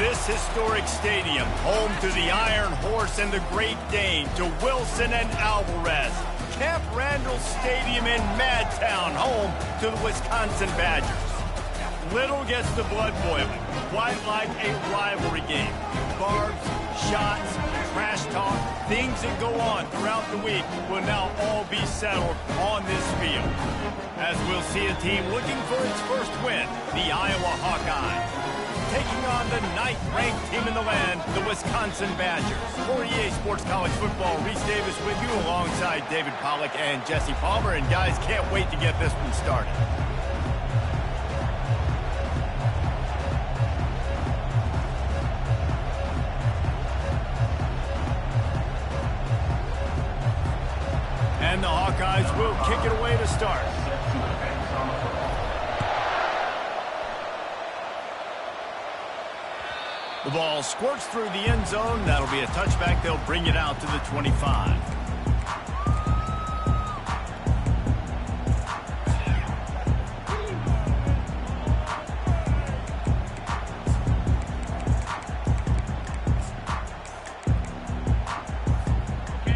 This historic stadium, home to the Iron Horse and the Great Dane, to Wilson and Alvarez. Camp Randall Stadium in Madtown, home to the Wisconsin Badgers. Little gets the blood boiling, quite like a rivalry game. Barbs, shots, trash talk, things that go on throughout the week will now all be settled on this field. As we'll see a team looking for its first win, the Iowa Hawkeyes, taking on the 9th-ranked team in the land, the Wisconsin Badgers. For EA Sports College Football, Reese Davis with you alongside David Pollack and Jesse Palmer. And guys, can't wait to get this one started. And the Hawkeyes will kick it away to start. The ball squirts through the end zone. That'll be a touchback. They'll bring it out to the 25.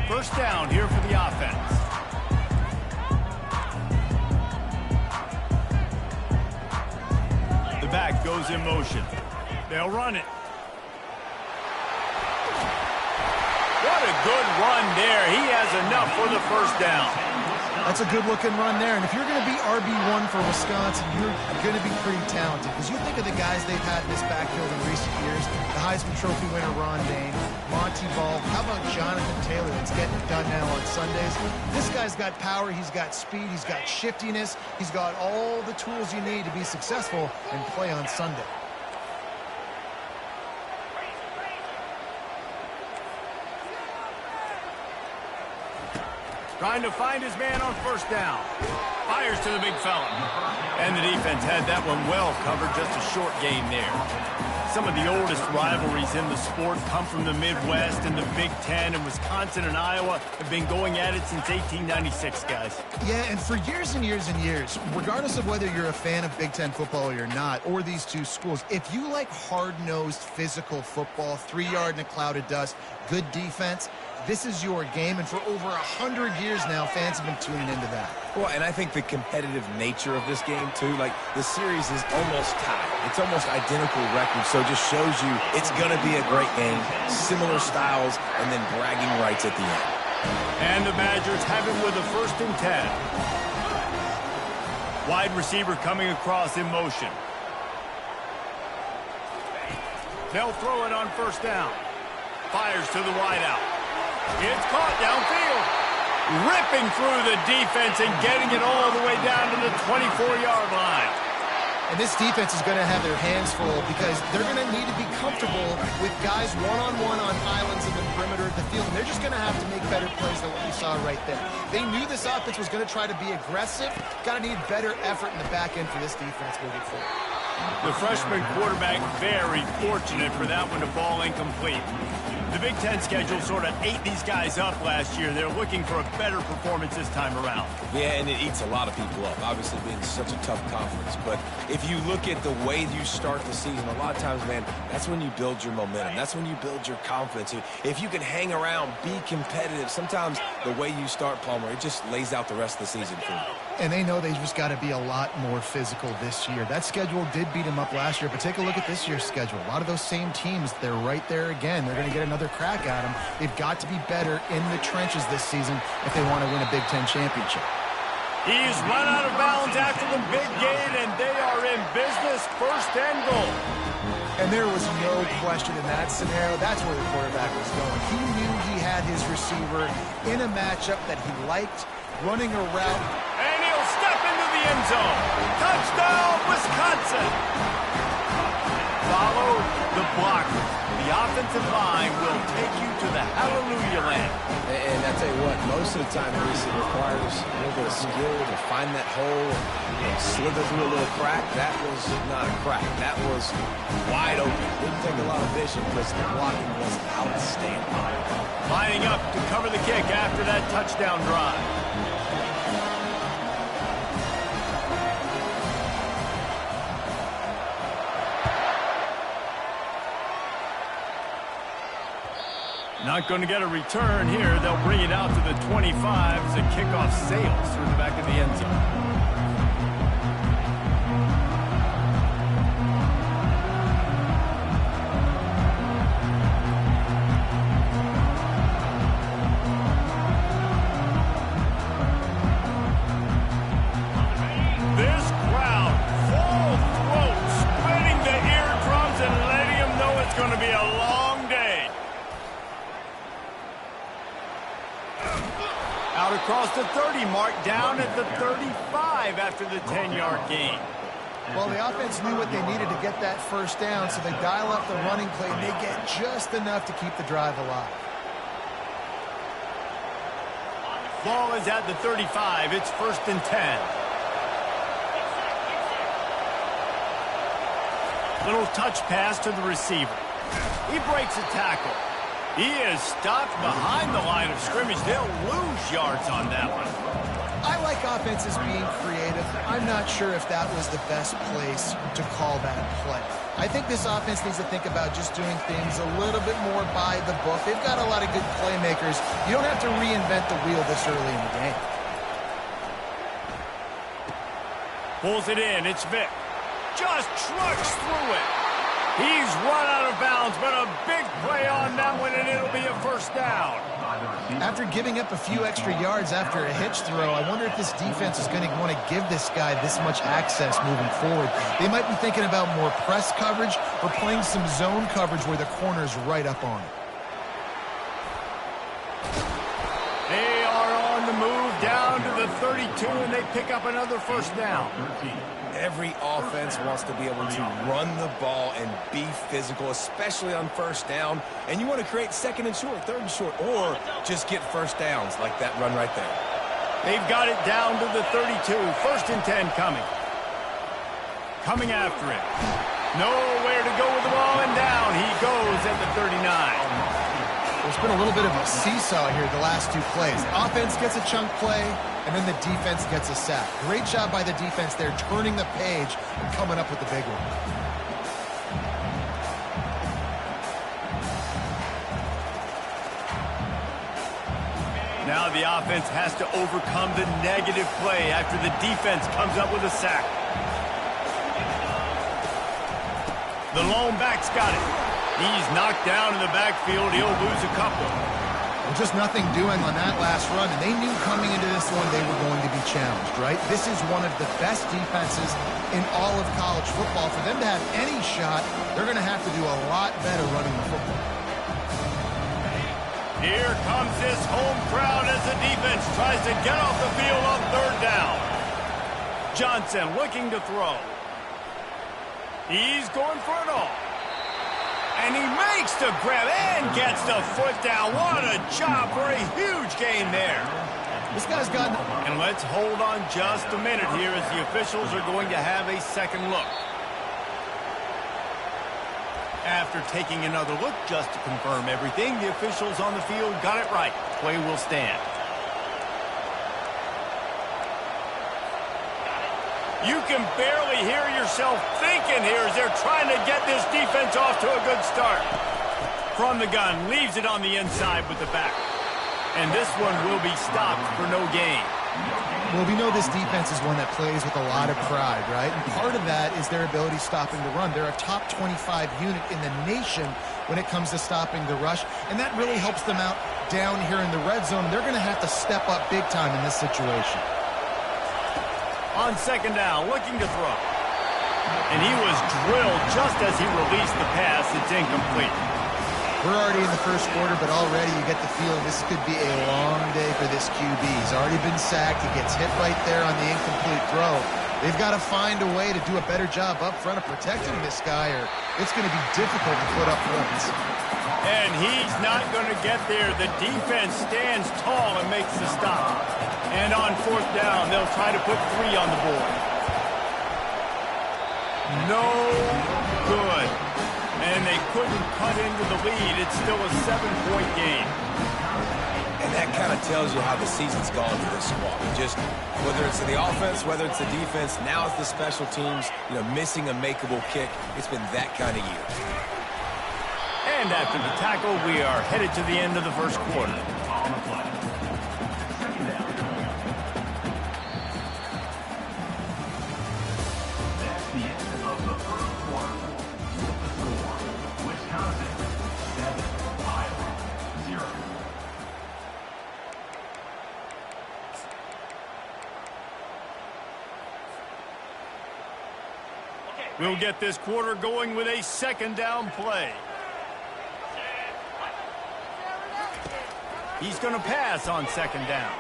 First down here for the offense. The back goes in motion. They'll run it. What a good run there. He has enough for the first down. That's a good-looking run there. And if you're going to be RB1 for Wisconsin, you're going to be pretty talented. Because you think of the guys they've had in this backfield in recent years, the Heisman Trophy winner Ron Dane, Monty Ball. How about Jonathan Taylor that's getting it done now on Sundays? This guy's got power. He's got speed. He's got shiftiness. He's got all the tools you need to be successful and play on Sunday. Trying to find his man on first down. Fires to the big fella. And the defense had that one well covered. Just a short gain there. Some of the oldest rivalries in the sport come from the Midwest, and the Big Ten, and Wisconsin and Iowa have been going at it since 1896, guys. Yeah, and for years and years and years, regardless of whether you're a fan of Big Ten football or you're not, or these two schools, if you like hard-nosed physical football, 3-yard in a cloud of dust, good defense, this is your game, and for over 100 years now, fans have been tuning into that. Well, and I think the competitive nature of this game, too, like the series is almost tied. It's almost identical records, so it just shows you it's going to be a great game, similar styles, and then bragging rights at the end. And the Badgers have it with a 1st and 10. Wide receiver coming across in motion. They'll throw it on first down. Fires to the wideout. It's caught downfield. Ripping through the defense and getting it all the way down to the 24-yard line. And this defense is going to have their hands full because they're going to need to be comfortable with guys one-on-one on islands in the perimeter of the field. And they're just going to have to make better plays than what we saw right there. They knew this offense was going to try to be aggressive. Got to need better effort in the back end for this defense moving forward. The freshman quarterback very fortunate for that one to fall incomplete. The Big Ten schedule sort of ate these guys up last year. They're looking for a better performance this time around. Yeah, and it eats a lot of people up, obviously being such a tough conference. But if you look at the way you start the season, a lot of times, man, that's when you build your momentum. That's when you build your confidence. If you can hang around, be competitive, sometimes the way you start, Palmer, it just lays out the rest of the season for you. And they know they've just got to be a lot more physical this year. That schedule did beat them up last year, but take a look at this year's schedule. A lot of those same teams, they're right there again. They're going to get another crack at them. They've got to be better in the trenches this season if they want to win a Big Ten championship. He's run out of bounds after the big gain, and they are in business, 1st and goal. And there was no question in that scenario. That's where the quarterback was going. He knew he had his receiver in a matchup that he liked, running a route. And he'll step into the end zone. Touchdown, Wisconsin. Follow the blocker. The offensive line will take you to the hallelujah land. And I tell you what, most of the time, Reese, it requires a little bit of skill to find that hole and slither through a little crack. That was not a crack. That was wide open. Didn't take a lot of vision because the blocking was outstanding. Lining up to cover the kick after that touchdown drive. Not going to get a return here. They'll bring it out to the 25 as the kickoff sails through the back of the end zone. Going to be a long day. Out across the 30 mark, down at the 35 after the 10-yard gain. Well, the offense knew what they needed to get that first down, so they dial up the running play, and they get just enough to keep the drive alive. Ball is at the 35. It's 1st and 10. Little touch pass to the receiver. He breaks a tackle. He is stopped behind the line of scrimmage. They'll lose yards on that one. I like offenses being creative. I'm not sure if that was the best place to call that play. I think this offense needs to think about just doing things a little bit more by the book. They've got a lot of good playmakers. You don't have to reinvent the wheel this early in the game. Pulls it in. It's Vic. Just trucks through it. He's run out of bounds, but a big play on that one, and it'll be a 1st down. After giving up a few extra yards after a hitch throw, I wonder if this defense is going to want to give this guy this much access moving forward. They might be thinking about more press coverage or playing some zone coverage where the corner's right up on it. They are on the move down to the 32, and they pick up another 1st down. Every offense wants to be able to run the ball and be physical, especially on 1st down. And you want to create 2nd and short, 3rd and short, or just get 1st downs like that run right there. They've got it down to the 32. 1st and 10 coming. Coming after it. Nowhere to go with the ball, and down he goes at the 39. There's been a little bit of a seesaw here the last 2 plays. Offense gets a chunk play, and then the defense gets a sack. Great job by the defense there, turning the page and coming up with the big one. Now the offense has to overcome the negative play after the defense comes up with a sack. The lone back's got it. He's knocked down in the backfield. He'll lose a couple. Well, just nothing doing on that last run, and they knew coming into this one they were going to be challenged, right? This is one of the best defenses in all of college football. For them to have any shot, they're going to have to do a lot better running the football. Here comes this home crowd as the defense tries to get off the field on 3rd down. Johnson looking to throw. He's going for it all. And he makes the grab and gets the foot down. What a job for a huge gain there. This guy's got... And let's hold on just a minute here as the officials are going to have a second look. After taking another look just to confirm everything, the officials on the field got it right. Play will stand. You can barely hear yourself thinking here as they're trying to get this defense off to a good start. From the gun, leaves it on the inside with the back. And this one will be stopped for no gain. Well, we know this defense is one that plays with a lot of pride, right? And part of that is their ability stopping the run. They're a top 25 unit in the nation when it comes to stopping the rush, and that really helps them out down here in the red zone. They're going to have to step up big time in this situation. On 2nd down, looking to throw. And he was drilled just as he released the pass. It's incomplete. We're already in the 1st quarter, but already you get the feeling this could be a long day for this QB. He's already been sacked. He gets hit right there on the incomplete throw. They've got to find a way to do a better job up front of protecting this guy, or it's going to be difficult to put up points. And he's not going to get there. The defense stands tall and makes the stop. And on 4th down, they'll try to put 3 on the board. No good. And they couldn't cut into the lead. It's still a 7-point game. And that kind of tells you how the season's gone for this squad. Just whether it's the offense, whether it's the defense, now it's the special teams, missing a makeable kick. It's been that kind of year. And after the tackle, we are headed to the end of the first quarter. On the play. Second down. That's the end of the first quarter. With the score, Wisconsin 7, Iowa 0. We'll get this quarter going with a second down play. He's going to pass on second down.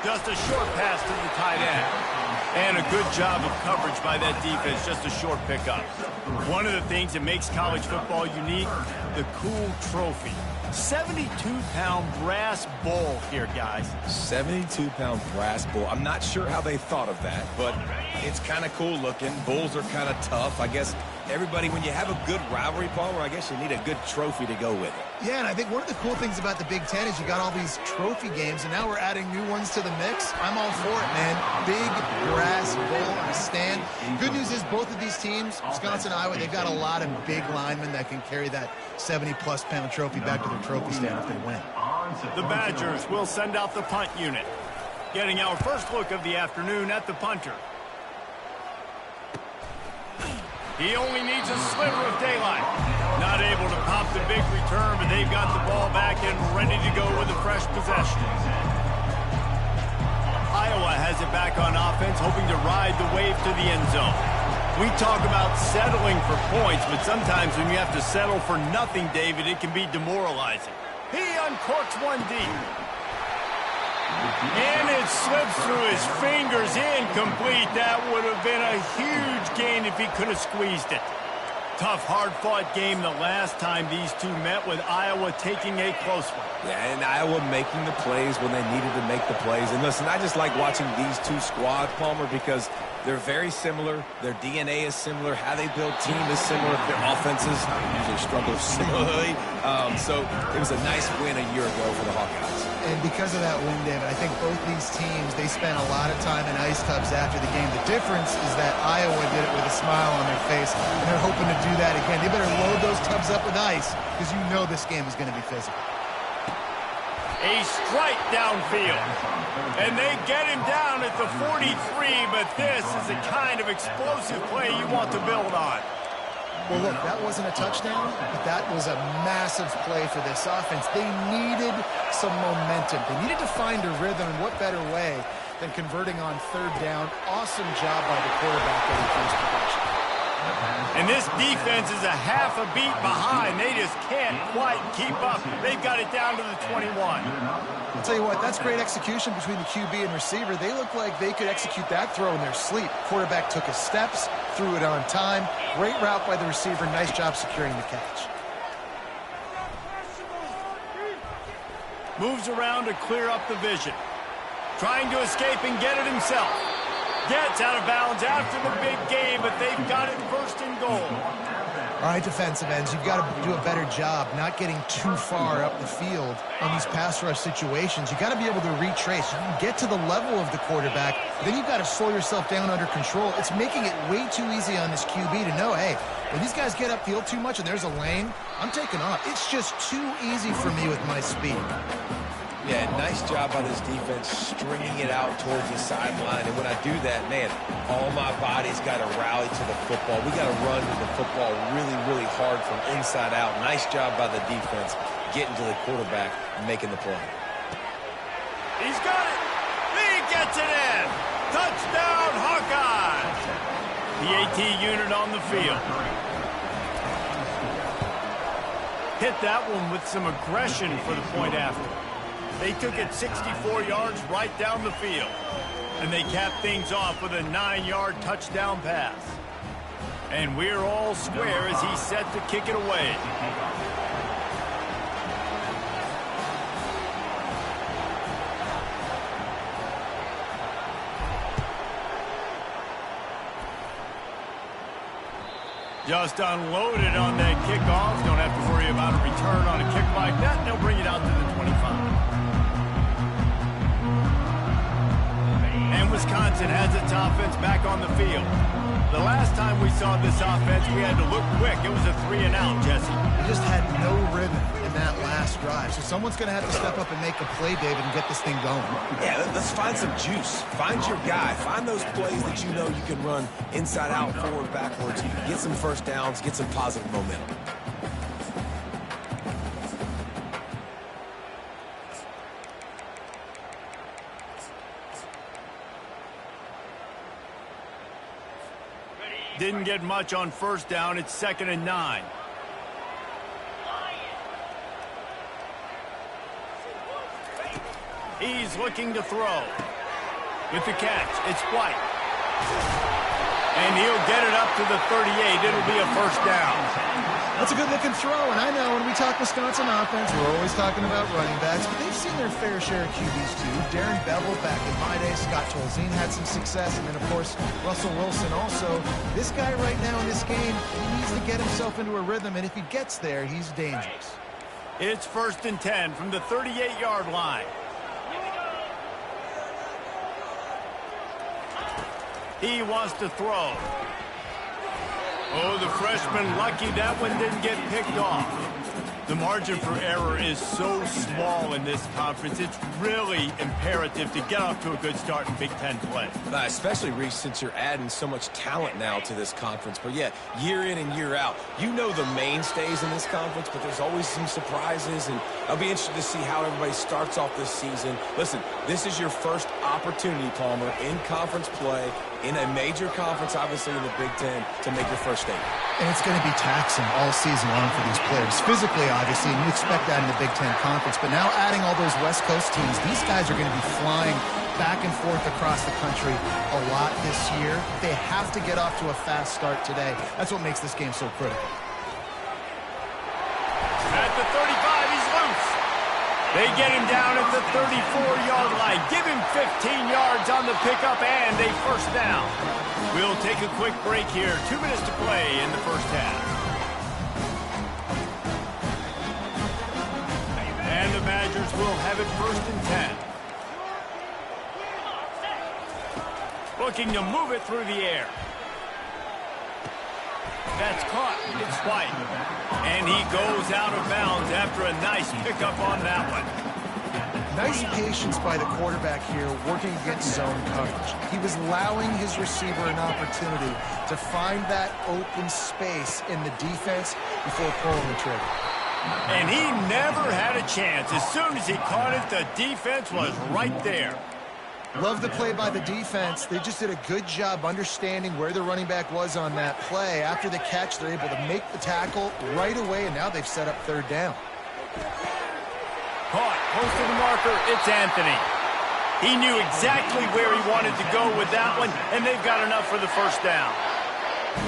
Just a short pass to the tight end. And a good job of coverage by that defense, just a short pickup. One of the things that makes college football unique, the cool trophy. 72-pound brass bowl here, guys. 72-pound brass bull. I'm not sure how they thought of that, but it's kind of cool looking. Bulls are kind of tough. I guess everybody, when you have a good rivalry, Palmer, I guess you need a good trophy to go with it. Yeah, and I think one of the cool things about the Big Ten is you got all these trophy games, and now we're adding new ones to the mix. I'm all for it, man. Big brass bowl on a stand. Good news is both of these teams, Wisconsin and Iowa, they've got a lot of big linemen that can carry that 70-plus pound trophy back to their trophy stand if they win. The Badgers will send out the punt unit. Getting our first look of the afternoon at the punter. He only needs a sliver of daylight. Not able to pop the big return, but they've got the ball back and ready to go with a fresh possession. Iowa has it back on offense, hoping to ride the wave to the end zone. We talk about settling for points, but sometimes when you have to settle for nothing, David, it can be demoralizing. He uncorks one deep. And it slips through his fingers, incomplete. That would have been a huge gain if he could have squeezed it. Tough, hard-fought game the last time these two met, with Iowa taking a close one. Yeah, and Iowa making the plays when they needed to make the plays. And listen, I just like watching these two squads, Palmer, because they're very similar. Their DNA is similar. How they build team is similar. Their offenses usually struggle similarly. So it was a nice win a year ago for the Hawkeyes. And because of that win, David, I think both these teams, they spent a lot of time in ice tubs after the game. The difference is that Iowa did it with a smile on their face, and they're hoping to do that again. They better load those tubs up with ice, because you know this game is going to be physical. A strike downfield. And they get him down at the 43, but this is the kind of explosive play you want to build on. Well, look, that wasn't a touchdown, but that was a massive play for this offense. They needed some momentum. They needed to find a rhythm, and what better way than converting on third down. Awesome job by the quarterback getting first possession. And this defense is a half a beat behind. They just can't quite keep up. They've got it down to the 21. I'll tell you what, that's great execution between the QB and receiver. They look like they could execute that throw in their sleep. Quarterback took his steps, threw it on time. Great route by the receiver. Nice job securing the catch. Moves around to clear up the vision. Trying to escape and get it himself. Gets out of bounds after the big game, but they've got it first and goal. All right, defensive ends, you've got to do a better job not getting too far up the field on these pass rush situations. You've got to be able to retrace. You can get to the level of the quarterback, then you've got to slow yourself down under control. It's making it way too easy on this QB to know, hey, when these guys get upfield too much and there's a lane, I'm taking off. It's just too easy for me with my speed. Yeah, nice job by this defense stringing it out towards the sideline. And when I do that, man, all my body's got to rally to the football. We got to run to the football really, really hard from inside out. Nice job by the defense getting to the quarterback and making the play. He's got it. He gets it in. Touchdown, Hawkeyes. The AT unit on the field. Hit that one with some aggression for the point after. They took it 64 yards right down the field. And they capped things off with a 9-yard touchdown pass. And we're all square as he's set to kick it away. Just unloaded on that kickoff. Don't have to worry about a return on a kick like that. They'll bring it out to the 25. And Wisconsin has its offense back on the field. The last time we saw this offense, we had to look quick. It was a 3-and-out, Jesse. He just had no rhythm in that last drive. So someone's going to have to step up and make a play, David, and get this thing going. Yeah, let's find some juice. Find your guy. Find those plays that you know you can run inside out, forward, backwards. Get some first downs, get some positive momentum. Didn't get much on first down. It's 2nd and 9. He's looking to throw. With the catch, it's White. And he'll get it up to the 38. It'll be a first down. That's a good-looking throw, and I know when we talk Wisconsin offense, we're always talking about running backs, but they've seen their fair share of QBs too. Darren Bevel back in my day, Scott Tolzien had some success, and then, of course, Russell Wilson also. This guy right now in this game, he needs to get himself into a rhythm, and if he gets there, he's dangerous. It's 1st and 10 from the 38-yard line. He wants to throw. Oh, the freshman lucky that one didn't get picked off. The margin for error is so small in this conference. It's really imperative to get off to a good start in Big Ten play. Especially, Reese, since you're adding so much talent now to this conference. But, yeah, year in and year out, you know the mainstays in this conference, but there's always some surprises, and I'll be interested to see how everybody starts off this season. Listen, this is your first opportunity, Palmer, in conference play, in a major conference, obviously in the Big Ten, to make your first statement. And it's going to be taxing all season long for these players. Physically, obviously, and you expect that in the Big Ten Conference. But now adding all those West Coast teams, these guys are going to be flying back and forth across the country a lot this year. They have to get off to a fast start today. That's what makes this game so critical. At the 35, he's loose. They get him down at the 34-yard line. Give him 15 yards on the pickup and a first down. We'll take a quick break here. 2 minutes to play in the first half. And the Badgers will have it 1st and 10. Looking to move it through the air. That's caught. It's White. And he goes out of bounds after a nice pickup on that one. Nice patience by the quarterback here working against zone coverage. He was allowing his receiver an opportunity to find that open space in the defense before pulling the trigger. And he never had a chance. As soon as he caught it, the defense was right there. Love the play by the defense. They just did a good job understanding where the running back was on that play. After the catch, they're able to make the tackle right away, and now they've set up 3rd down. Caught, close to the marker, it's Anthony. He knew exactly where he wanted to go with that one, and they've got enough for the first down.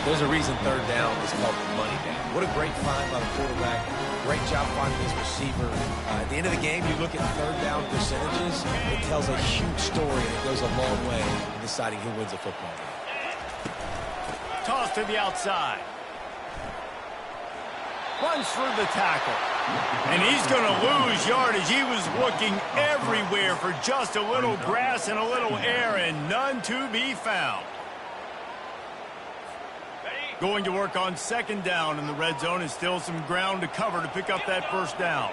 There's a reason 3rd down is called the money down. What a great find by the quarterback. Great job finding his receiver. At the end of the game, you look at 3rd down percentages, it tells a huge story, and it goes a long way in deciding who wins a football game. Toss to the outside. Runs through the tackle. And he's going to lose yardage. He was looking everywhere for just a little grass and a little air, and none to be found. Going to work on 2nd down in the red zone, and still some ground to cover to pick up that first down.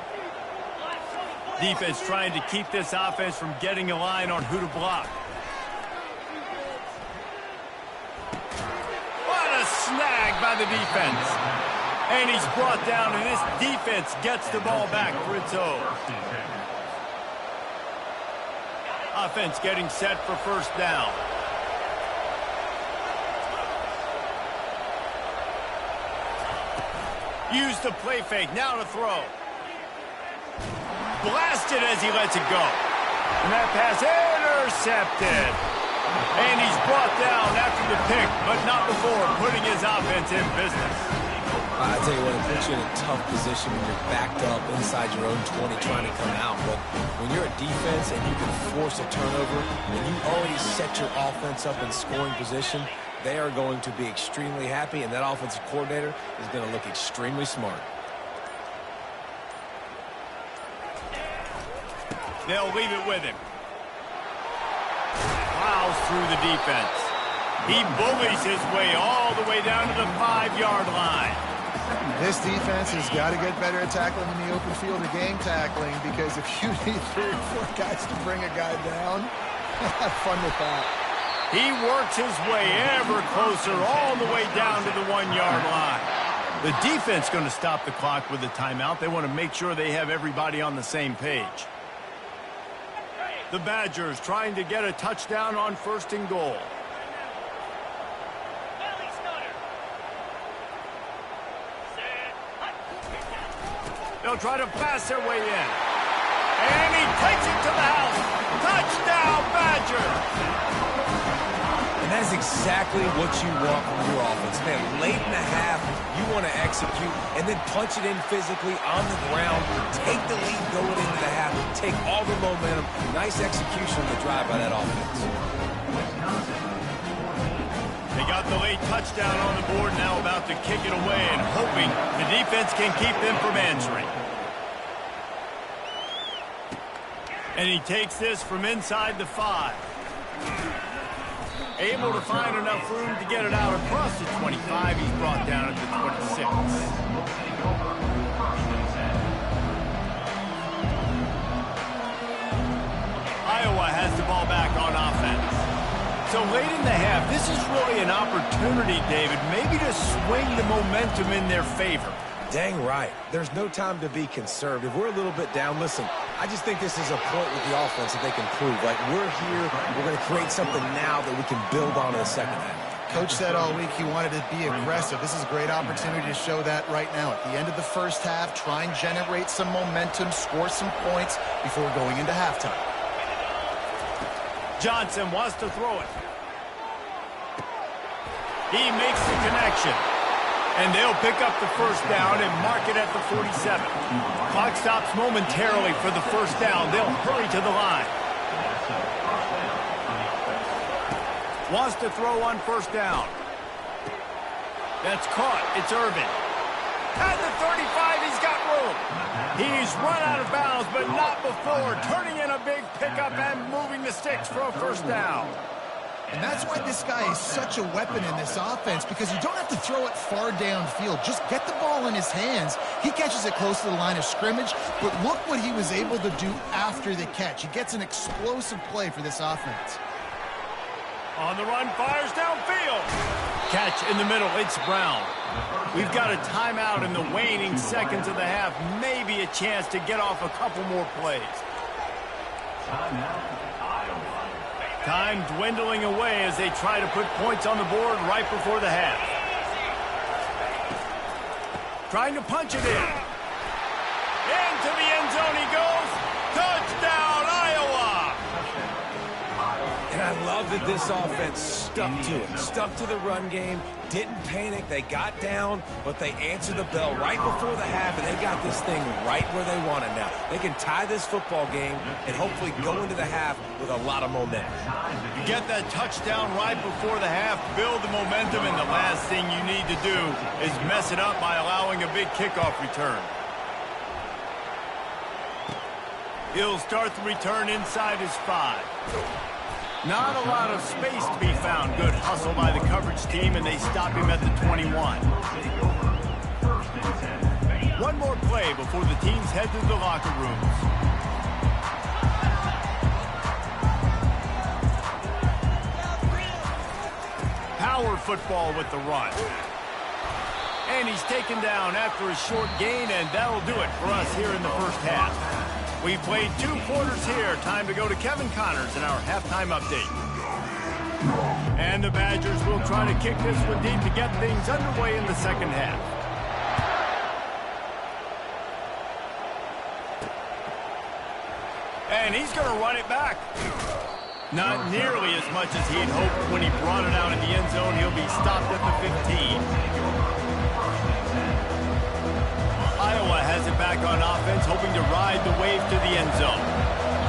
Defense trying to keep this offense from getting a line on who to block. What a snag by the defense. And he's brought down, and this defense gets the ball back for its own. Offense getting set for first down. Use the play fake, now to throw. Blasted as he lets it go. And that pass intercepted. And he's brought down after the pick, but not before putting his offense in business. I tell you what, it puts you in a tough position when you're backed up inside your own 20 trying to come out. But when you're a defense and you can force a turnover and you already set your offense up in scoring position, they are going to be extremely happy, and that offensive coordinator is going to look extremely smart. They'll leave it with him. Plows through the defense. He bullies his way all the way down to the 5-yard line. This defense has got to get better at tackling in the open field or game tackling, because if you need 3 or 4 guys to bring a guy down, have fun with that. He works his way ever closer all the way down to the 1-yard line. The defense going to stop the clock with a timeout. They want to make sure they have everybody on the same page. The Badgers trying to get a touchdown on 1st and goal. They'll try to pass their way in. And he takes it to the house. Touchdown, Badger! And that is exactly what you want from your offense. Man, late in the half, you want to execute and then punch it in physically on the ground. Take the lead going into the half. Take all the momentum. Nice execution on the drive by that offense. They got the late touchdown on the board, now about to kick it away and hoping the defense can keep them from answering. And he takes this from inside the 5. Able to find enough room to get it out across the 25. He's brought down at the 26. Iowa has the ball back on offense. So late in the half, this is really an opportunity, David, maybe to swing the momentum in their favor. Dang right. There's no time to be conservative. We're a little bit down. Listen, I just think this is a point with the offense that they can prove. Like, we're here, we're going to create something now that we can build on in the second half. Coach said all week he wanted to be aggressive. This is a great opportunity to show that right now. At the end of the first half, try and generate some momentum, score some points before going into halftime. Johnson wants to throw it. He makes the connection. And they'll pick up the first down and mark it at the 47. Clock stops momentarily for the first down. They'll hurry to the line. Wants to throw on first down. That's caught. It's Irvin. At the 35, he's got room. He's run out of bounds, but not before. Turning in a big pickup and moving the sticks for a first down. And that's why this guy is such a weapon in this offense, because you don't have to throw it far downfield. Just get the ball in his hands. He catches it close to the line of scrimmage, but look what he was able to do after the catch. He gets an explosive play for this offense. On the run, fires downfield. Catch in the middle, it's Brown. We've got a timeout in the waning seconds of the half. Maybe a chance to get off a couple more plays. Time dwindling away as they try to put points on the board right before the half. Trying to punch it in. Into the end zone he goes. Touchdown, Iowa! And I love that this offense stuck to it. Stuck to the run game. Didn't panic. They got down, but they answered the bell right before the half, and they got this thing right where they want it now. They can tie this football game and hopefully go into the half with a lot of momentum. You get that touchdown right before the half, build the momentum, and the last thing you need to do is mess it up by allowing a big kickoff return. He'll start the return inside his 5. Not a lot of space to be found. Good hustle by the coverage team, and they stop him at the 21. One more play before the teams head to the locker rooms. Power football with the run. And he's taken down after a short gain, and that'll do it for us here in the first half. We played 2 quarters here. Time to go to Kevin Connors in our halftime update. And the Badgers will try to kick this one deep to get things underway in the second half. And he's going to run it back. Not nearly as much as he'd hoped when he brought it out in the end zone. He'll be stopped at the 15. Iowa has it back on offense, hoping to ride the wave to the end zone.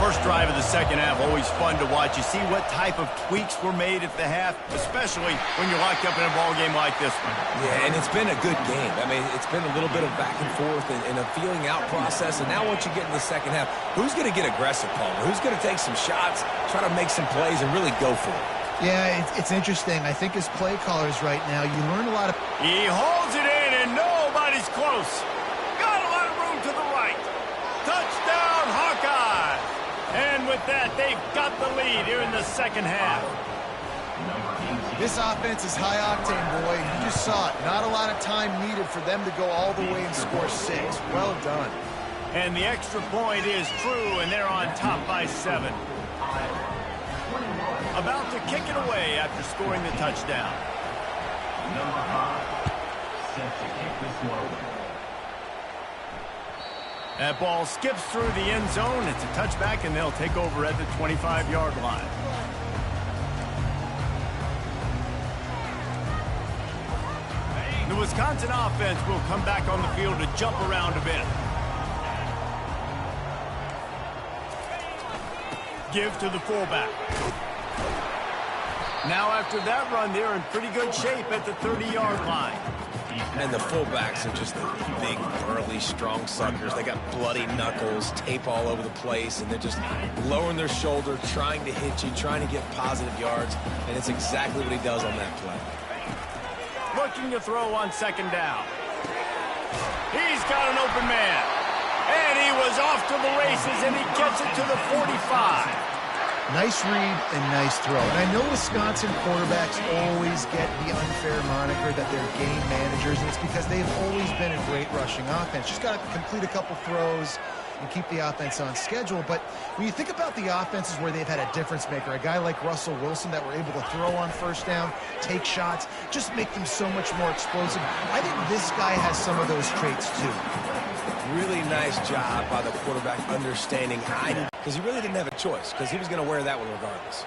First drive of the second half, always fun to watch. You see what type of tweaks were made at the half, especially when you're locked up in a ball game like this one. Yeah, and it's been a good game. I mean, it's been a little bit of back and forth and a feeling out process. And now once you get in the second half, who's going to get aggressive, Palmer? Who's going to take some shots, try to make some plays, and really go for it? Yeah, it's interesting. I think as play callers right now, you learn a lot of... He holds it in, and nobody's close close. Got a lot of room to the right. Touchdown, Hawkeye. And with that, they've got the lead here in the second half. This offense is high octane, boy. You just saw it. Not a lot of time needed for them to go all the way and score 6. Well done. And the extra point is true, and they're on top by 7. About to kick it away after scoring the touchdown. Number 5, set to kick this one away. That ball skips through the end zone. It's a touchback, and they'll take over at the 25-yard line. The Wisconsin offense will come back on the field to jump around a bit. Give to the fullback. Now after that run, they're in pretty good shape at the 30-yard line. And the fullbacks are just the big, burly, strong suckers. They got bloody knuckles, tape all over the place, and they're just lowering their shoulder, trying to hit you, trying to get positive yards, and it's exactly what he does on that play. Looking to throw on second down. He's got an open man. And he was off to the races, and he gets it to the 45. Nice read and nice throw. And I know Wisconsin quarterbacks always get the unfair moniker that they're game managers, and it's because they've always been a great rushing offense. Just got to complete a couple throws and keep the offense on schedule. But when you think about the offenses where they've had a difference maker, a guy like Russell Wilson that were able to throw on first down, take shots, just make them so much more explosive. I think this guy has some of those traits too. Really nice job by the quarterback understanding because he really didn't have a choice because he was going to wear that one regardless.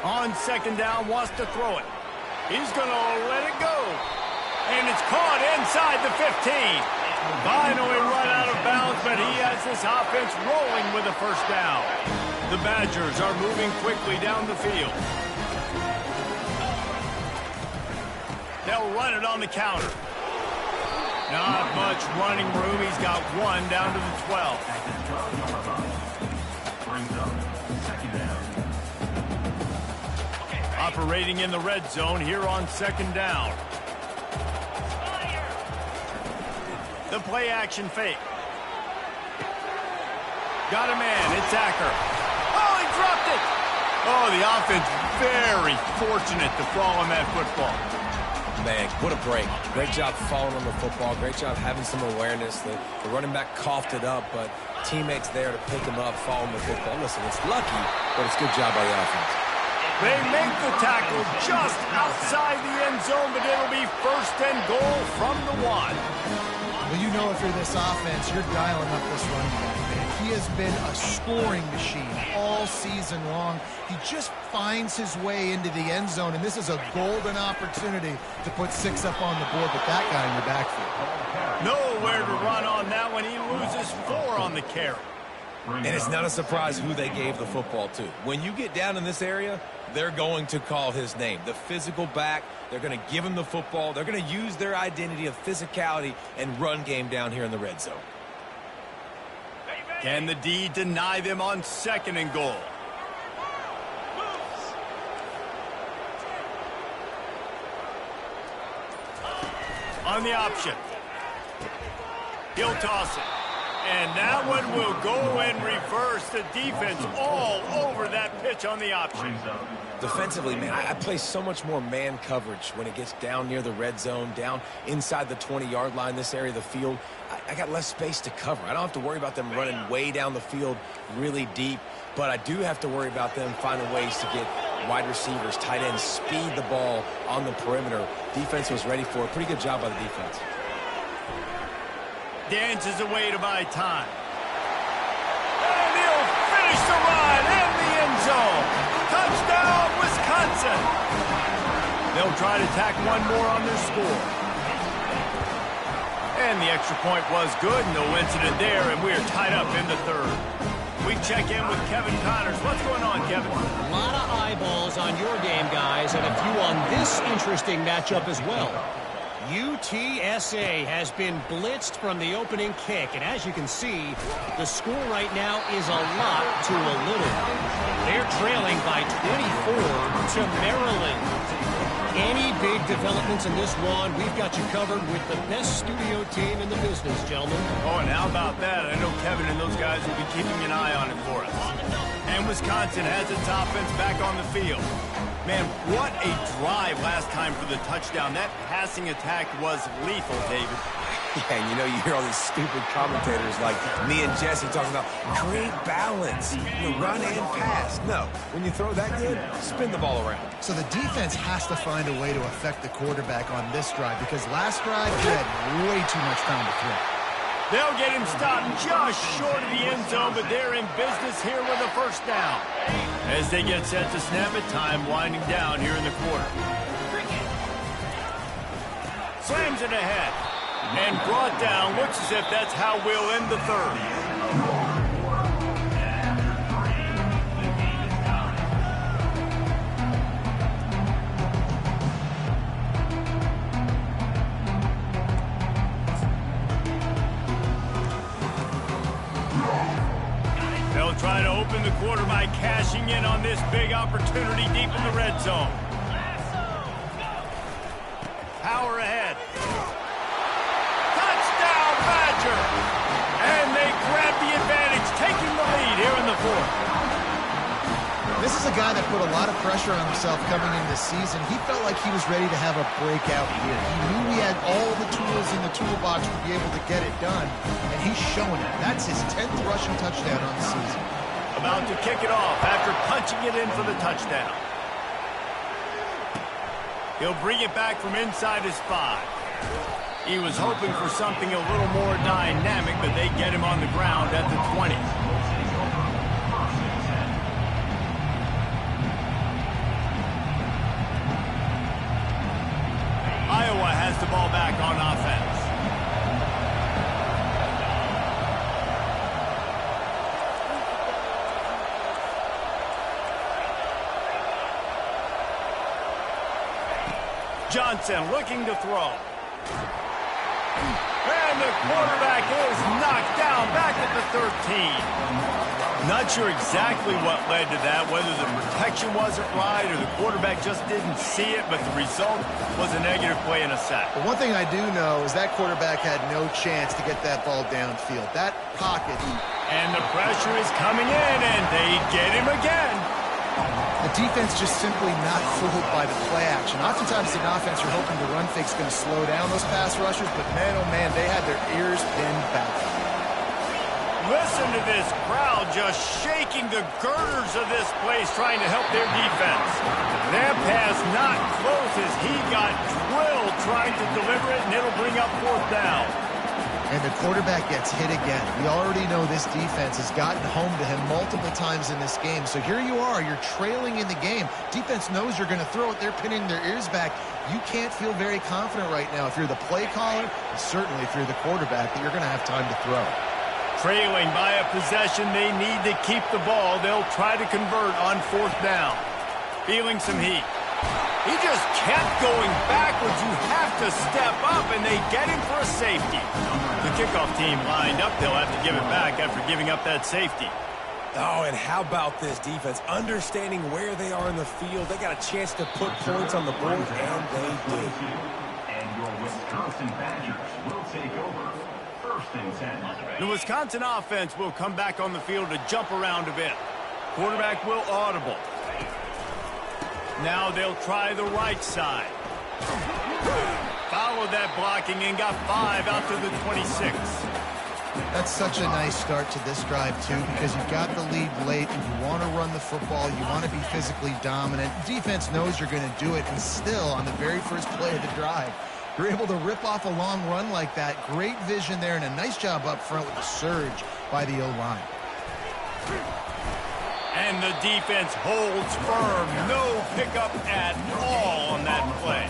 On second down, wants to throw it. He's going to let it go. And it's caught inside the 15. Finally run out of bounds, but he has this offense rolling with a first down. The Badgers are moving quickly down the field. They'll run it on the counter. Not much running room. He's got one down to the 12. Brings up second down. Operating in the red zone here on second down. The play action fake. Got a man. It's Acker. Oh, he dropped it. Oh, the offense very fortunate to fall on that football. Man, what a break. Great job following on the football. Great job having some awareness. The running back coughed it up, but teammates there to pick him up, following the football. Listen, it's lucky, but it's good job by the offense. They make the tackle just outside the end zone, but it'll be first and goal from the 1. Well, you know if you're this offense, you're dialing up this running back, man. He has been a scoring machine all season long. He just finds his way into the end zone, and this is a golden opportunity to put 6 up on the board with that guy in your backfield. Nowhere to run on that one. He loses 4 on the carry. And it's not a surprise who they gave the football to. When you get down in this area, they're going to call his name. The physical back, they're going to give him the football. They're going to use their identity of physicality and run game down here in the red zone. Can the D deny them on second and goal? On the option. He'll toss it. And that one will go in reverse. The defense all over that pitch on the option. Defensively, man, I play so much more man coverage when it gets down near the red zone, down inside the 20-yard line, this area of the field. I got less space to cover. I don't have to worry about them running way down the field really deep, but I do have to worry about them finding ways to get wide receivers, tight ends, speed the ball on the perimeter. Defense was ready for it. Pretty good job by the defense. Dances away to buy time. And he'll finish the run in the end zone. Touchdown, Wisconsin. They'll try to tack one more on their score. And the extra point was good. No incident there, and we're tied up in the third. We check in with Kevin Connors. What's going on, Kevin? A lot of eyeballs on your game, guys, and a few on this interesting matchup as well. UTSA has been blitzed from the opening kick, and as you can see, the score right now is a lot to a little. They're trailing by 24 to Maryland. Any big developments in this one, we've got you covered with the best studio team in the business, gentlemen. Oh, and how about that? I know Kevin and those guys will be keeping an eye on it for us. And Wisconsin has its offense back on the field. Man, what a drive last time for the touchdown. That passing attack was lethal, David. Yeah, and you know, you hear all these stupid commentators like me and Jesse talking about create balance, run and pass. No, when you throw that good, spin the ball around. So the defense has to find a way to affect the quarterback on this drive because last drive he had way too much time to throw. They'll get him stopped just short of the end zone, but they're in business here with a first down. As they get set to snap it, time winding down here in the quarter. Slams it ahead. And brought down. Looks as if that's how we'll end the third. They'll try to open the quarter by cashing in on this big opportunity deep in the red zone. Power ahead. Touchdown, Badger! And they grab the advantage, taking the lead here in the fourth. This is a guy that put a lot of pressure on himself coming into the season. He felt like he was ready to have a breakout year. He knew he had all the tools in the toolbox to be able to get it done, and he's showing it. That's his 10th rushing touchdown on the season. About to kick it off after punching it in for the touchdown. He'll bring it back from inside his 5. He was hoping for something a little more dynamic, but they get him on the ground at the 20. Iowa has the ball back on offense. Johnson looking to throw. And the quarterback is knocked down back at the 13. Not sure exactly what led to that, whether the protection wasn't right or the quarterback just didn't see it, but the result was a negative play and a sack. But one thing I do know is that quarterback had no chance to get that ball downfield. That pocket. And the pressure is coming in, and they get him again. The defense just simply not fooled by the play action. Oftentimes in offense, you're hoping the run fake's going to slow down those pass rushers, but man, oh man, they had their ears pinned back. Listen to this crowd just shaking the girders of this place trying to help their defense. That pass not close as he got drilled trying to deliver it, and it'll bring up fourth down. And the quarterback gets hit again. We already know this defense has gotten home to him multiple times in this game. So here you are, you're trailing in the game. Defense knows you're going to throw it. They're pinning their ears back. You can't feel very confident right now if you're the play caller, and certainly if you're the quarterback, that you're going to have time to throw. Trailing by a possession, they need to keep the ball. They'll try to convert on fourth down. Feeling some heat. He just kept going backwards. You have to step up, and they get him for a safety. The kickoff team lined up. They'll have to give it back after giving up that safety. Oh, and how about this defense? Understanding where they are in the field. They got a chance to put points on the board, and they did. And your Wisconsin Badgers will take over. First and 10. The Wisconsin offense will come back on the field to jump around a bit. Quarterback will audible. Now they'll try the right side. Followed that blocking and got 5 out to the 26. That's such a nice start to this drive, too, because you've got the lead late and you want to run the football. You want to be physically dominant. Defense knows you're going to do it, and still, on the very first play of the drive, you're able to rip off a long run like that. Great vision there and a nice job up front with the surge by the O-line. And the defense holds firm. No pickup at all on that play.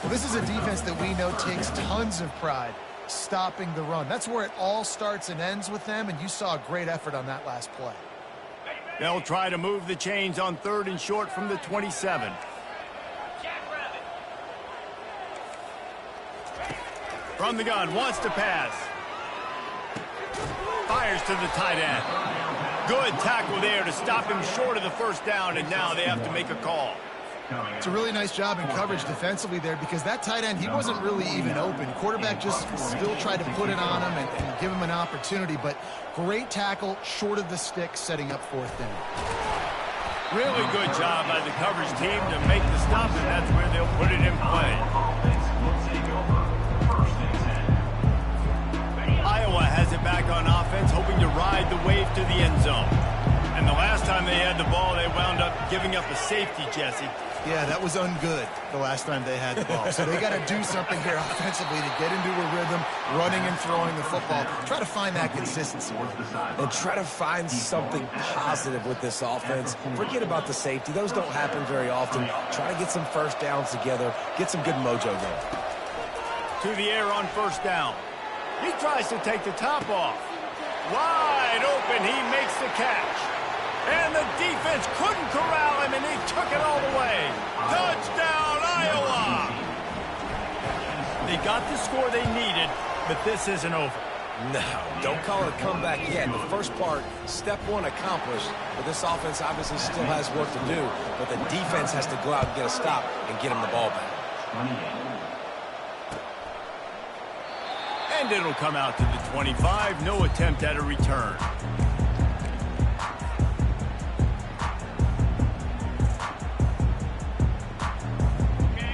Well, this is a defense that we know takes tons of pride stopping the run. That's where it all starts and ends with them, and you saw a great effort on that last play. They'll try to move the chains on 3rd and short from the 27. From the gun, wants to pass. Fires to the tight end. Good tackle there to stop him short of the first down, and now they have to make a call. It's a really nice job in coverage defensively there because that tight end, he wasn't really even open. Quarterback just still tried to put it on him and give him an opportunity, but great tackle short of the stick, setting up fourth down. Really good job by the coverage team to make the stop, and that's where they'll put it in play. Iowa has it back on offense, hoping to ride the wave to the end zone. And the last time they had the ball, they wound up giving up a safety, Jesse. Yeah, that was ungood the last time they had the ball. So they got to do something here offensively to get into a rhythm, running and throwing the football. Try to find that consistency. And try to find something positive with this offense. Forget about the safety. Those don't happen very often. Try to get some first downs together. Get some good mojo going. To the air on first down. He tries to take the top off. Wide open, he makes the catch. And the defense couldn't corral him, and he took it all the way. Touchdown, Iowa! They got the score they needed, but this isn't over. No, don't call it a comeback yet. The first part, step one accomplished, but this offense obviously still has work to do, but the defense has to go out and get a stop and get him the ball back. And it'll come out to the 25, no attempt at a return.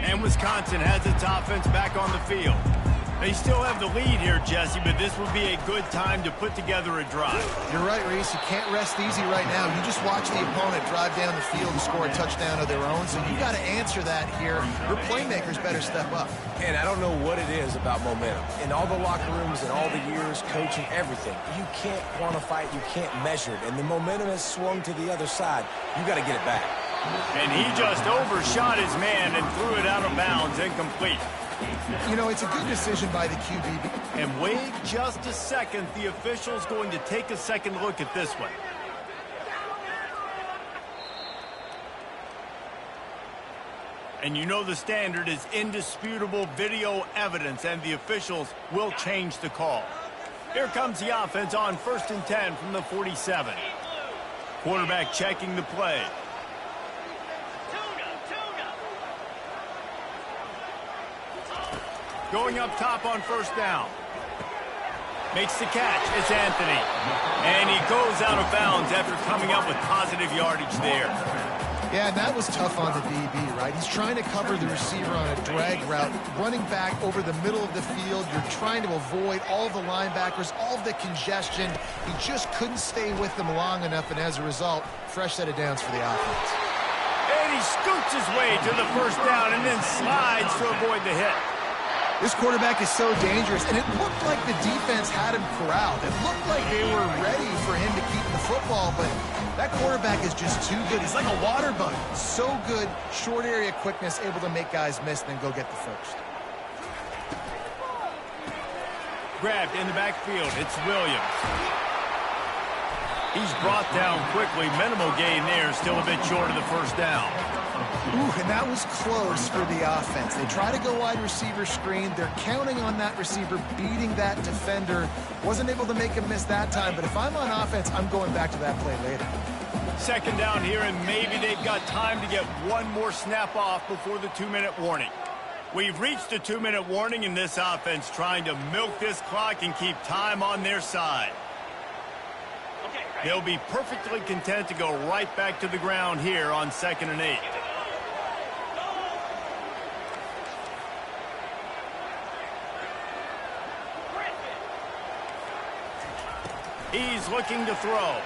And Wisconsin has its offense back on the field. They still have the lead here, Jesse, but this would be a good time to put together a drive. You're right, Reese. You can't rest easy right now. You just watch the opponent drive down the field and score a touchdown of their own, so you got to answer that here. Your playmakers better step up. And I don't know what it is about momentum. In all the locker rooms and all the years, coaching, everything, you can't quantify it, you can't measure it. And the momentum has swung to the other side. You got to get it back. And he just overshot his man and threw it out of bounds, incomplete. You know, it's a good decision by the QB. And wait just a second. The official's going to take a second look at this one. And you know the standard is indisputable video evidence, and the officials will change the call. Here comes the offense on 1st and 10 from the 47. Quarterback checking the play. Going up top on first down. Makes the catch. It's Anthony. And he goes out of bounds after coming up with positive yardage there. Yeah, and that was tough on the DB, right? He's trying to cover the receiver on a drag route, running back over the middle of the field. You're trying to avoid all of the linebackers, all of the congestion. He just couldn't stay with them long enough, and as a result, fresh set of downs for the offense. And he scoots his way to the first down and then slides to avoid the hit. This quarterback is so dangerous, and it looked like the defense had him corralled. It looked like they were ready for him to keep the football, but that quarterback is just too good. He's like a water bug. So good, short area quickness, able to make guys miss and then go get the first. Grabbed in the backfield. It's Williams. He's brought down quickly. Minimal gain there. Still a bit short of the first down. Ooh, and that was close for the offense. They try to go wide receiver screen. They're counting on that receiver beating that defender. Wasn't able to make him miss that time, but if I'm on offense, I'm going back to that play later. Second down here, and maybe they've got time to get one more snap off before the 2-minute warning. We've reached the 2-minute warning, and this offense trying to milk this clock and keep time on their side. They'll be perfectly content to go right back to the ground here on 2nd and 8. He's looking to throw.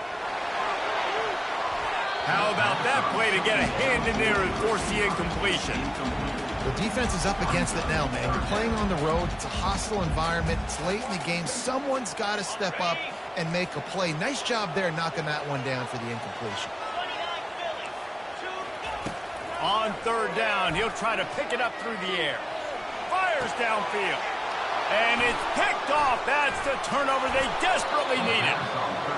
How about that play to get a hand in there and force the incompletion? The defense is up against it now, man. You're playing on the road. It's a hostile environment. It's late in the game. Someone's got to step up and make a play. Nice job there knocking that one down for the incompletion. On 3rd down, he'll try to pick it up through the air. Fires downfield. And it's picked off. That's the turnover they desperately needed.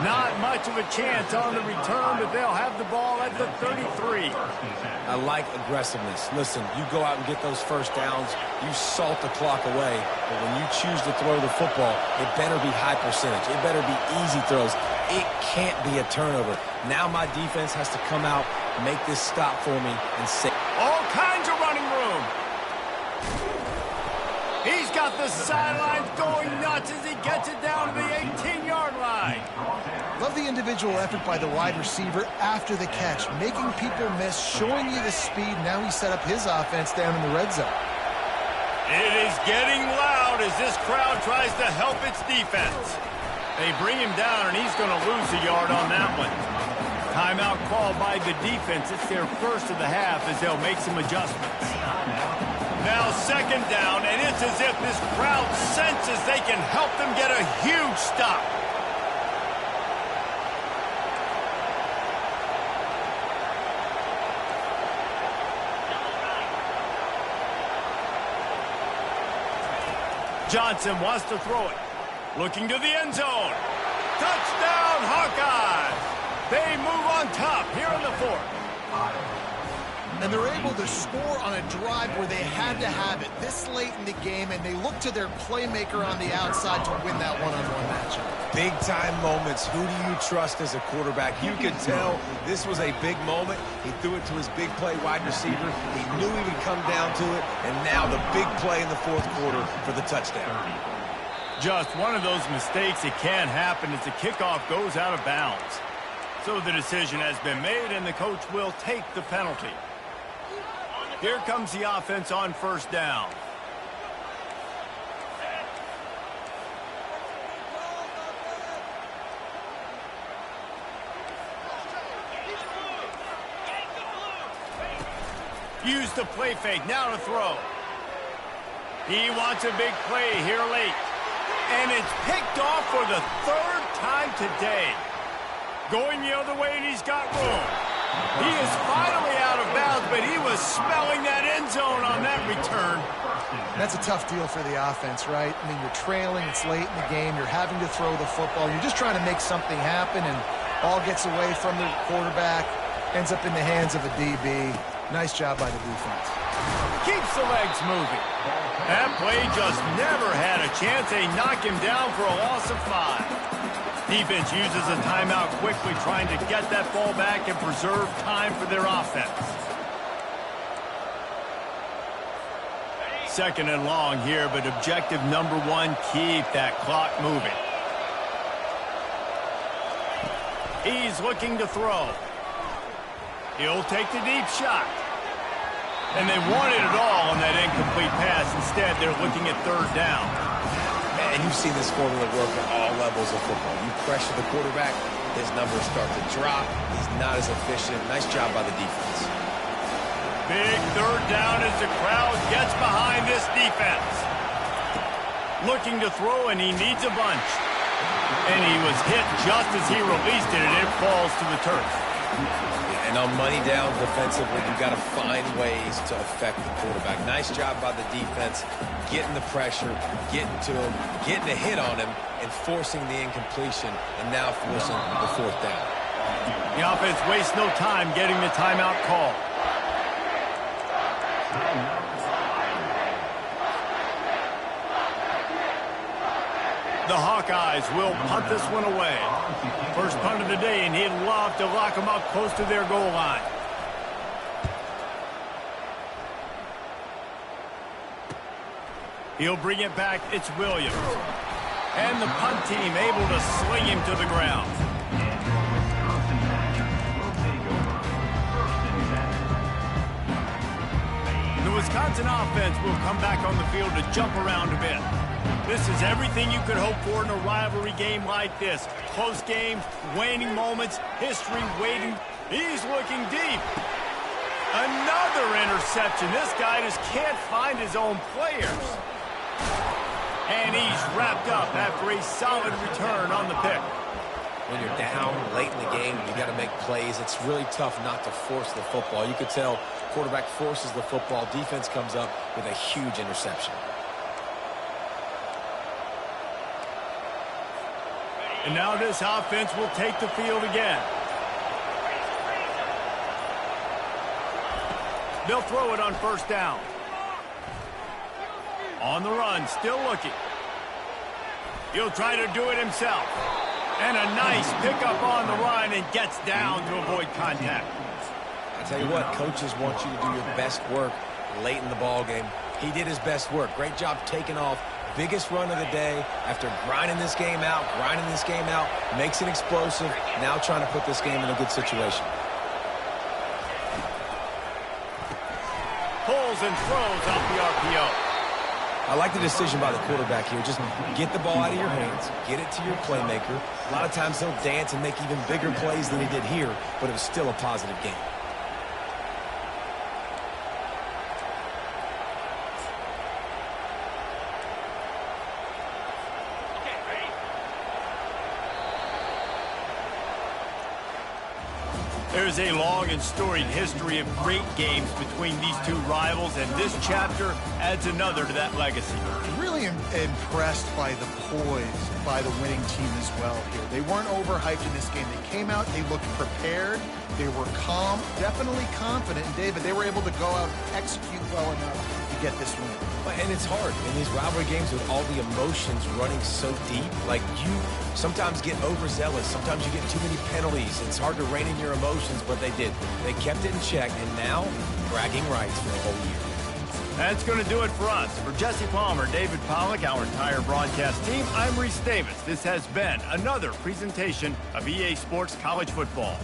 Not much of a chance on the return, but they'll have the ball at the 33. I like aggressiveness. Listen, you go out and get those first downs, you salt the clock away, but when you choose to throw the football, it better be high percentage. It better be easy throws. It can't be a turnover. Now my defense has to come out make this stop for me and save. All kinds of running room. He's got the sidelines going nuts as he gets it down to the 18-yard line. Love the individual effort by the wide receiver after the catch, making people miss, showing you the speed. Now he set up his offense down in the red zone. It is getting loud as this crowd tries to help its defense. They bring him down, and he's going to lose a yard on that one. Timeout called by the defense. It's their first of the half as they'll make some adjustments. Now second down, and it's as if this crowd senses they can help them get a huge stop. Johnson wants to throw it. Looking to the end zone. Touchdown, Hawkeyes! They move on top here in the fourth. And they're able to score on a drive where they had to have it this late in the game, and they look to their playmaker on the outside to win that one-on-one matchup. Big-time moments. Who do you trust as a quarterback? You could tell this was a big moment. He threw it to his big play wide receiver. He knew he would come down to it, and now the big play in the fourth quarter for the touchdown. Just one of those mistakes that can happen as the kickoff goes out of bounds. So the decision has been made, and the coach will take the penalty. Here comes the offense on first down. Use the play fake, now to throw. He wants a big play here late. And it's picked off for the third time today. Going the other way, and he's got room. He is finally out of bounds, but he was smelling that end zone on that return. That's a tough deal for the offense, right? I mean, you're trailing, it's late in the game, you're having to throw the football, you're just trying to make something happen, and ball gets away from the quarterback, ends up in the hands of a DB. Nice job by the defense. Keeps the legs moving. That play just never had a chance. They knock him down for a loss of 5. Defense uses a timeout quickly, trying to get that ball back and preserve time for their offense. Second and long here, but objective number one, keep that clock moving. He's looking to throw. He'll take the deep shot. And they wanted it all on that incomplete pass. Instead, they're looking at third down. And you've seen this formula work at all levels of football. You pressure the quarterback, his numbers start to drop. He's not as efficient. Nice job by the defense. Big third down as the crowd gets behind this defense. Looking to throw, and he needs a bunch. And he was hit just as he released it, and it falls to the turf. And on money down defensively, you've got to find ways to affect the quarterback. Nice job by the defense, getting the pressure, getting to him, getting a hit on him, and forcing the incompletion, and now forcing the fourth down. The offense wastes no time getting the timeout call. The Hawkeyes will punt this one away. First punt of the day, and he'd love to lock them up close to their goal line. He'll bring it back. It's Williams. And the punt team able to sling him to the ground. The Wisconsin offense will come back on the field to jump around a bit. This is everything you could hope for in a rivalry game like this. Close games, waning moments, history waiting. He's looking deep. Another interception. This guy just can't find his own players. And he's wrapped up after a solid return on the pick. When you're down late in the game, you got to make plays. It's really tough not to force the football. You could tell quarterback forces the football. Defense comes up with a huge interception. And now this offense will take the field again. They'll throw it on first down. On the run, still looking. He'll try to do it himself. And a nice pickup on the run, and gets down to avoid contact. I tell you what, coaches want you to do your best work late in the ball game. He did his best work. Great job taking off. Biggest run of the day after grinding this game out, makes it explosive, now trying to put this game in a good situation. Pulls and throws off the RPO. I like the decision by the quarterback here. Just get the ball out of your hands, get it to your playmaker. A lot of times he'll dance and make even bigger plays than he did here, but it was still a positive game. There's a long and storied history of great games between these two rivals, and this chapter adds another to that legacy. Really impressed by the poise by the winning team as well here. They weren't overhyped in this game. They came out, they looked prepared, they were calm, definitely confident, and David, they were able to go out and execute well enough to get this win. And it's hard in these rivalry games with all the emotions running so deep. Like, you sometimes get overzealous. Sometimes you get too many penalties. It's hard to rein in your emotions, but they did. They kept it in check, and now bragging rights for the whole year. That's going to do it for us. For Jesse Palmer, David Pollack, our entire broadcast team, I'm Reese Davis. This has been another presentation of EA Sports College Football.